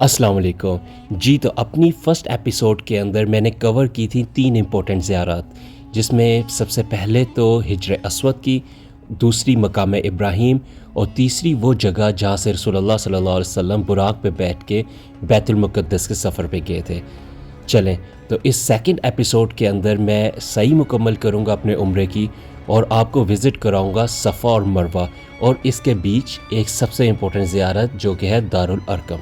अस्सलाम वालेकुम जी। तो अपनी फ़र्स्ट एपिसोड के अंदर मैंने कवर की थी 3 इम्पोर्टेंट ज़ियारत, जिसमें सबसे पहले तो हिज्र अस्वद की, दूसरी मकाम इब्राहीम और तीसरी वो जगह जहाँ से रसूलुल्लाह सल्लल्लाहु अलैहि वसल्लम बुराक पे बैठ के बैतुल मुक़द्दस के सफ़र पे गए थे। चलें, तो इस सेकंड एपिसोड के अंदर मैं सही मुकम्मल करूँगा अपने उम्रे की और आपको विज़िट कराऊँगा सफ़ा और मरवा, और इसके बीच एक सबसे इम्पोर्टेंट ज़ियारत जो कि है दारुल अरकम।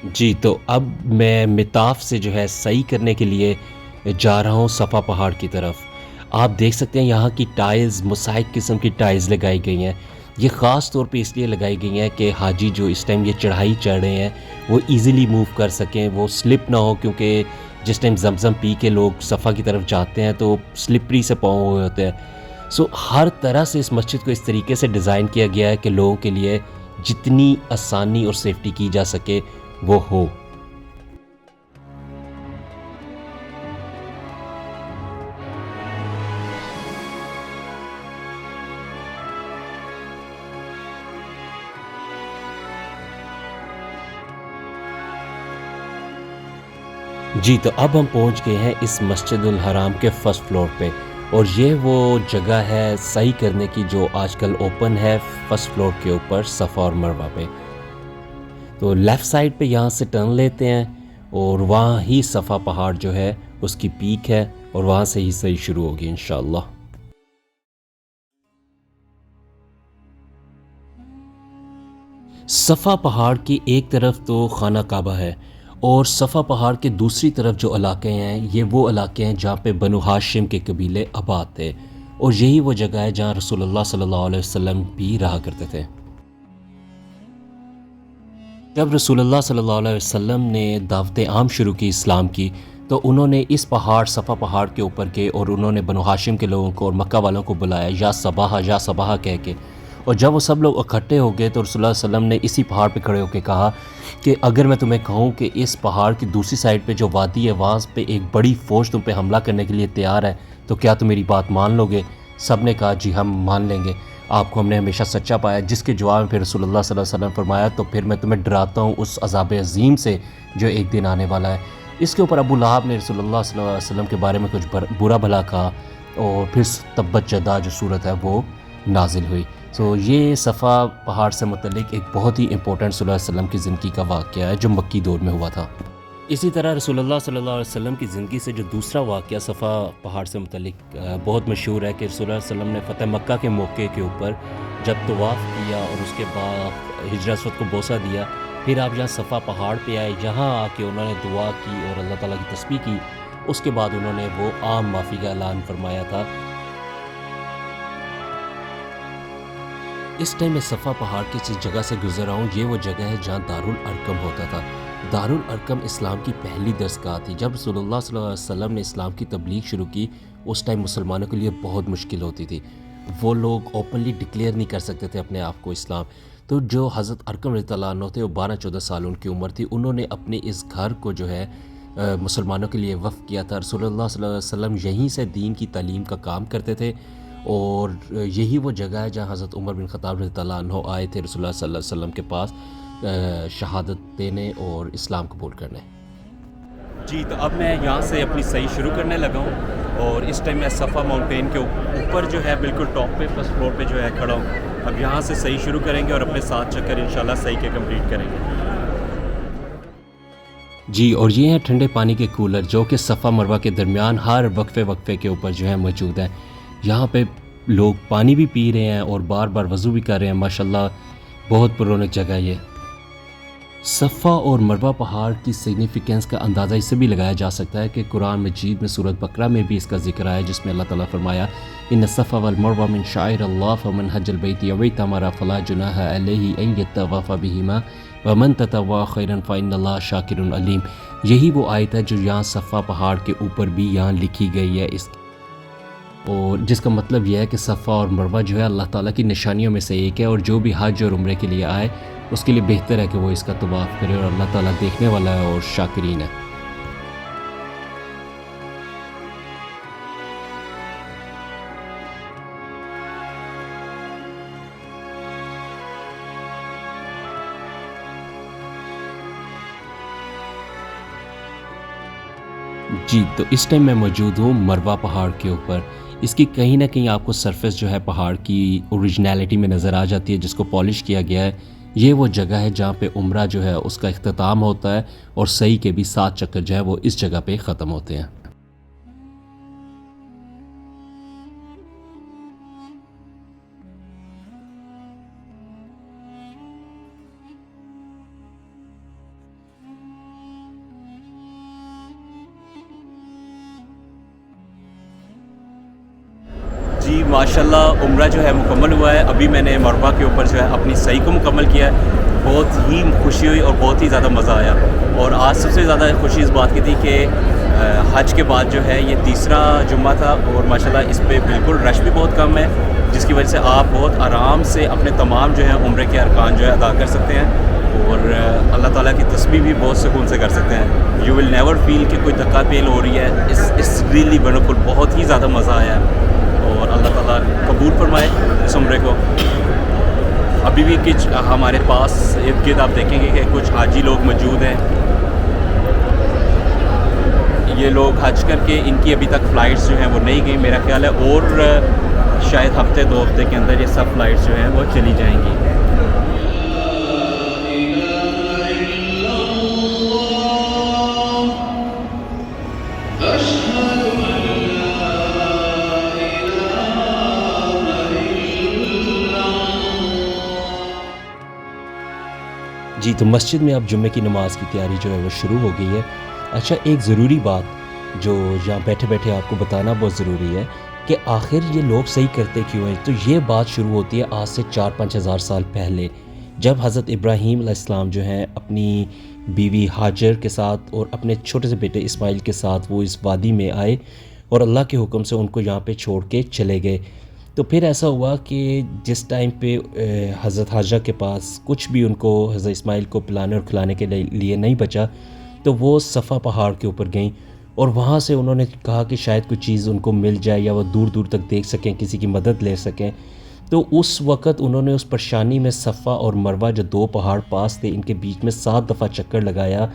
जी, तो अब मैं मिताफ़ से जो है सही करने के लिए जा रहा हूँ सफ़ा पहाड़ की तरफ। आप देख सकते हैं यहाँ की टाइल्स मोज़ाइक किस्म की टाइल्स लगाई गई हैं। ये ख़ास तौर पे इसलिए लगाई गई हैं कि हाजी जो इस टाइम ये चढ़ाई चढ़ रहे हैं वो ईज़िली मूव कर सकें, वो स्लिप ना हो, क्योंकि जिस टाइम ज़मज़म पी के लोग सफ़ा की तरफ जाते हैं तो स्लिपरी से पाँव हुए होते हैं। सो हर तरह से इस मस्जिद को इस तरीके से डिज़ाइन किया गया है कि लोगों के लिए जितनी आसानी और सेफ्टी की जा सके वो हो। जी, तो अब हम पहुंच गए हैं इस मस्जिदुल हराम के फर्स्ट फ्लोर पे, और ये वो जगह है सही करने की जो आजकल ओपन है फर्स्ट फ्लोर के ऊपर सफ़ा और मरवा पे। तो लेफ़्ट साइड पे यहाँ से टर्न लेते हैं और वहाँ ही सफ़ा पहाड़ जो है उसकी पीक है, और वहाँ से ही सही शुरू होगी इंशाअल्लाह। सफ़ा पहाड़ की एक तरफ तो खाना काबा है, और सफ़ा पहाड़ के दूसरी तरफ जो इलाके हैं ये वो इलाके हैं जहाँ पे बनु हाशिम के कबीले आबाद थे, और यही वो जगह है जहाँ रसूलुल्लाह सल्लल्लाहु अलैहि वसल्लम भी रहा करते थे। जब रसूलुल्लाह सल्लल्लाहु अलैहि वसल्लम ने दावत आम शुरू की इस्लाम की, तो उन्होंने इस पहाड़ सफ़ा पहाड़ के ऊपर के और उन्होंने बनु हाशिम के लोगों को और मक्का वालों को बुलाया या सबाहा कह के। और जब वो सब लोग इकट्ठे हो गए तो रसूलुल्लाह सल्लल्लाहु अलैहि वसल्लम ने इसी पहाड़ पे खड़े होकर कहा कि अगर मैं तुम्हें कहूँ कि इस पहाड़ की दूसरी साइड पे जो वादी है वहाँ पे एक बड़ी फ़ौज तुम पे हमला करने के लिए तैयार है, तो क्या तुम मेरी बात मान लोगे? सब ने कहा जी हम मान लेंगे, आपको हमने हमेशा सच्चा पाया। जिसके जवाब में फिर रसूलुल्लाह सल्लल्लाहु अलैहि वसल्लम ने फरमाया तो फिर मैं तुम्हें डराता हूँ उस अज़ाब अज़ीम से जो एक दिन आने वाला है। इसके ऊपर अबू लहाब ने रसूलुल्लाह सल्लल्लाहु अलैहि वसल्लम के बारे में कुछ बुरा भला कहा, और फिर तब्बत जदा जो सूरत है वो नाजिल हुई। सो ये सफ़ा पहाड़ से मुतल्लिक एक बहुत ही इंपॉर्टेंट सल्लल्लाहु अलैहि वसल्लम की ज़िंदगी का वाक़या है जो मक्की दौर में हुआ था। इसी तरह रसूलुल्लाह सल्लल्लाहु अलैहि वसल्लम की ज़िंदगी से जो दूसरा वाक़या सफ़ा पहाड़ से मुतल्लिक बहुत मशहूर है कि रसूलुल्लाह सल्लल्लाहु अलैहि वसल्लम ने फ़तह मक्का के मौके के ऊपर जब तवाफ़ किया और उसके बाद हिजर अस्वद को बोसा दिया, फिर आप यहाँ सफ़ा पहाड़ पे आए, यहाँ आके उन्होंने दुआ की और अल्लाह ताला की तस्बीह की। उसके बाद उन्होंने वो आम माफ़ी का ऐलान फरमाया था। इस टाइम मैं सफ़ा पहाड़ की जिस जगह से गुज़र रहा हूँ ये वो जगह है जहाँ दारुल अरकम होता था। दारुल अरकम इस्लाम की पहली दरसगाह थी। जब रसूलुल्लाह सल्लल्लाहु अलैहि वसल्लम ने इस्लाम की तबलीग शुरू की उस टाइम मुसलमानों के लिए बहुत मुश्किल होती थी, वो लोग ओपनली डिक्लेयर नहीं कर सकते थे अपने आप को इस्लाम। तो जो हज़रत अरकम रज़ियल्लाहु अन्हु थे वो 12-14 साल उनकी उम्र थी, उन्होंने अपने इस घर को जो है मुसलमानों के लिए वफ़ किया था। रसूलुल्लाह सल्लल्लाहु अलैहि वसल्लम यहीं से दीन की तालीम का काम करते थे, और यही वो जगह है जहाँ हज़रत उमर बिन ख़त्ताब रज़ियल्लाहु अन्हु आए थे रसूलुल्लाह सल्लल्लाहु अलैहि वसल्लम के पास शहादत देने और इस्लाम कबूल करने। जी, तो अब मैं यहाँ से अपनी सही शुरू करने लगा हूँ, और इस टाइम मैं सफ़ा माउंटेन के ऊपर जो है बिल्कुल टॉप पे फर्स्ट फ्लोर पे जो है खड़ा हूँ। अब यहाँ से सही शुरू करेंगे और अपने 7 चक्कर इंशाल्लाह सही के कंप्लीट करेंगे। जी, और ये हैं ठंडे पानी के कूलर जो कि सफ़ा मरवा के दरमियान हर वक्फे के ऊपर जो है मौजूद है। यहाँ पे लोग पानी भी पी रहे हैं और बार बार वज़ू भी कर रहे हैं। माशाल्लाह बहुत पुरौनक जगह है ये। सफ़ा और मरवा पहाड़ की सिग्निफिकेंस का अंदाज़ा इससे भी लगाया जा सकता है कि कुरान मजीद में सूरत बकरा में भी इसका ज़िक्र आया, जिसमें अल्लाह ताला फरमाया इन्न सफ़ा वल मरवा मिन शाइरिल्लाह फमन हज्जल बैत अव इतमरा फला जुनाह अलैहि अन यतवाफ़ बिहिमा वमन ततव्वा खैरन फ़इन्नल्लाह शाकिरुन अलीम। यही वो आयत है जो यहाँ सफ़ा पहाड़ के ऊपर भी यहाँ लिखी गई है इस, और जिसका मतलब यह है कि सफ़ा और मरवा जो है अल्लाह ताला की निशानियों में से एक है, और जो भी हज और उम्रे के लिए आए उसके लिए बेहतर है कि वो इसका तवाफ़ करे, और अल्लाह ताला देखने वाला है और शाकिरीन है। जी, तो इस टाइम मैं मौजूद हूँ मरवा पहाड़ के ऊपर। इसकी कहीं न कहीं आपको सरफ़ेस जो है पहाड़ की ओरिजिनैलिटी में नज़र आ जाती है, जिसको पॉलिश किया गया है। ये वो जगह है जहाँ पे उम्रा जो है उसका इख्तिताम होता है, और सही के भी 7 चक्कर जो है वो इस जगह पे ख़त्म होते हैं। जी माशाल्लाह उम्रा जो है मुकम्मल हुआ है। अभी मैंने मरवा के ऊपर जो है अपनी सही को मुकम्मल किया है। बहुत ही खुशी हुई और बहुत ही ज़्यादा मज़ा आया। और आज सबसे ज़्यादा खुशी इस बात की थी कि हज के बाद जो है ये तीसरा जुम्मा था, और माशाल्लाह इस पे बिल्कुल रश भी बहुत कम है, जिसकी वजह से आप बहुत आराम से अपने तमाम जो है उम्रे के अरकान जो है अदा कर सकते हैं, और अल्लाह ताला की तस्बीह भी बहुत सुकून से कर सकते हैं। यू विल नेवर फील कि कोई धक्का पेल हो रही है। इस रियली वंडरफुल, बहुत ही ज़्यादा मज़ा आया, और अल्लाह ताला कबूल फरमाए इस उम्रे को। अभी भी कुछ हमारे पास इर्द गिर्द आप देखेंगे कि कुछ हाजी लोग मौजूद हैं। ये लोग हज करके इनकी अभी तक फ़्लाइट्स जो हैं वो नहीं गई, मेरा ख्याल है, और शायद हफ्ते 2 हफ्ते के अंदर ये सब फ़्लाइट्स जो हैं वो चली जाएंगी। जी, तो मस्जिद में अब जुम्मे की नमाज़ की तैयारी जो है वो शुरू हो गई है। अच्छा, एक ज़रूरी बात जो यहाँ बैठे-बैठे आपको बताना बहुत ज़रूरी है कि आखिर ये लोग सही करते क्यों हैं? तो ये बात शुरू होती है आज से 4-5 हज़ार साल पहले, जब हज़रत इब्राहीम अलैहिस्सलाम जो हैं अपनी बीवी हाजर के साथ और अपने छोटे से बेटे इस्माइल के साथ वो इस वादी में आए, और अल्लाह के हुक्म से उनको यहाँ पे छोड़ के चले गए। तो फिर ऐसा हुआ कि जिस टाइम पे हज़रत हाजरा के पास कुछ भी उनको हज़रत इस्माइल को पिलाने और खिलाने के लिए नहीं बचा, तो वो सफ़ा पहाड़ के ऊपर गईं, और वहाँ से उन्होंने कहा कि शायद कुछ चीज़ उनको मिल जाए या वो दूर दूर तक देख सकें, किसी की मदद ले सकें। तो उस वक़्त उन्होंने उस परेशानी में सफ़ा और मरवा जो 2 पहाड़ पास थे, इनके बीच में 7 दफ़ा चक्कर लगाया,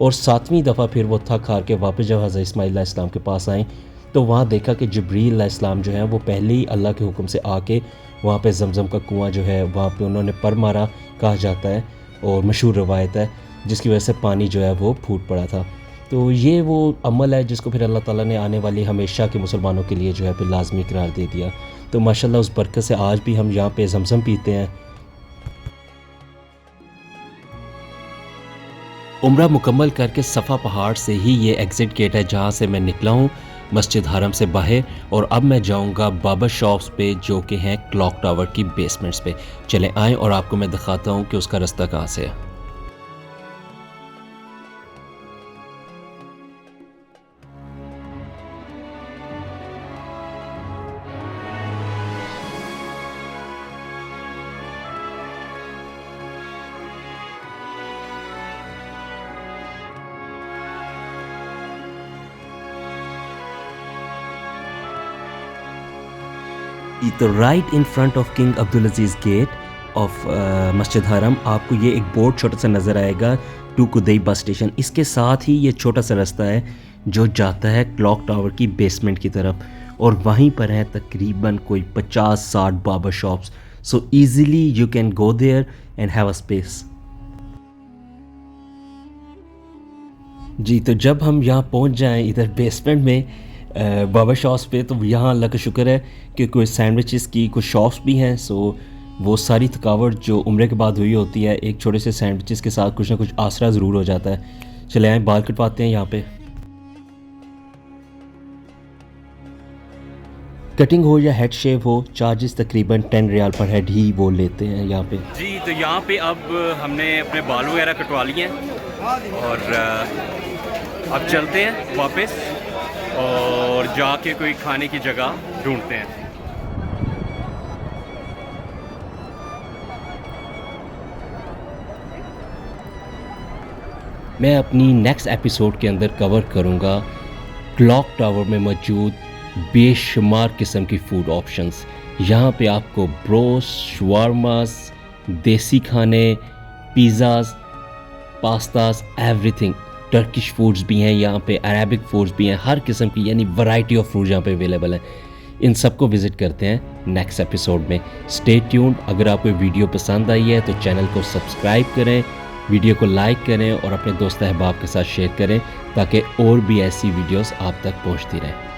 और 7वीं दफ़ा फिर वो थक हार के वापस जब हज़रत इस्माइल अलैहिस्सलाम के पास आए, तो वहाँ देखा कि जिब्रील अलैहिस्सलाम जो हैं वो पहले ही अल्लाह के हुक्म से आके वहाँ पे ज़मज़म का कुआँ जो है वहाँ पे उन्होंने पर मारा, कहा जाता है, और मशहूर रवायत है, जिसकी वजह से पानी जो है वो फूट पड़ा था। तो ये वो अमल है जिसको फिर अल्लाह ताला ने आने वाली हमेशा के मुसलमानों के लिए जो है फिर लाजमी करार दे दिया। तो माशाल्लाह उस बरकत से आज भी हम यहाँ पे ज़मज़म पीते हैं। उम्रा मुकम्मल करके सफ़ा पहाड़ से ही ये एग्ज़िट गेट है जहाँ से मैं निकला हूँ मस्जिद हरम से बाहर, और अब मैं जाऊँगा बाबर शॉप्स पे जो कि हैं क्लॉक टावर की बेसमेंट्स पे। चले आएँ और आपको मैं दिखाता हूँ कि उसका रास्ता कहाँ से है। तो right in front of King Abdul Aziz gate of Masjid Haram आपको ये एक बोर्ड छोटा सा नज़र आएगा, टू कुदई बस स्टेशन। इसके साथ ही ये छोटा सा रास्ता है जो जाता है क्लॉक टावर की बेसमेंट की तरफ, और वहीं पर है तकरीबन कोई 50-60 barber shops. So easily you can go there and have a space. जी, तो जब हम यहाँ पहुँच जाएँ इधर बेसमेंट में बाबर शॉप्स पे, तो यहाँ अल्लाह का शुक्र है कि कोई सैंडविचेस की कुछ शॉप्स भी हैं। सो वो सारी थकावट जो उम्रे के बाद हुई होती है, एक छोटे से सैंडविचेस के साथ कुछ ना कुछ आसरा ज़रूर हो जाता है। चले आए बाल कटवाते हैं यहाँ पे। कटिंग हो या हेड शेव हो, चार्जेस तकरीबन 10 रियाल पर हेड ही वो लेते हैं यहाँ पे। जी, तो यहाँ पे अब हमने अपने बाल वगैरह कटवा लिए हैं और अब चलते हैं वापस और जाके कोई खाने की जगह ढूंढते हैं। मैं अपनी नेक्स्ट एपिसोड के अंदर कवर करूँगा क्लॉक टावर में मौजूद बेशुमार किस्म की फ़ूड ऑप्शंस। यहाँ पे आपको ब्रोस, शवारमास, देसी खाने, पिज़्ज़ाज़, पास्ताज़, एवरीथिंग। टर्किश फूड्स भी हैं यहाँ पे, अरेबिक फूड्स भी हैं, हर किस्म की यानी वैरायटी ऑफ फूड यहाँ पे अवेलेबल है। इन सबको विज़िट करते हैं नेक्स्ट एपिसोड में। Stay tuned. अगर आपको वीडियो पसंद आई है तो चैनल को सब्सक्राइब करें, वीडियो को लाइक करें और अपने दोस्त अहबाब के साथ शेयर करें ताकि और भी ऐसी वीडियोस आप तक पहुंचती रहें।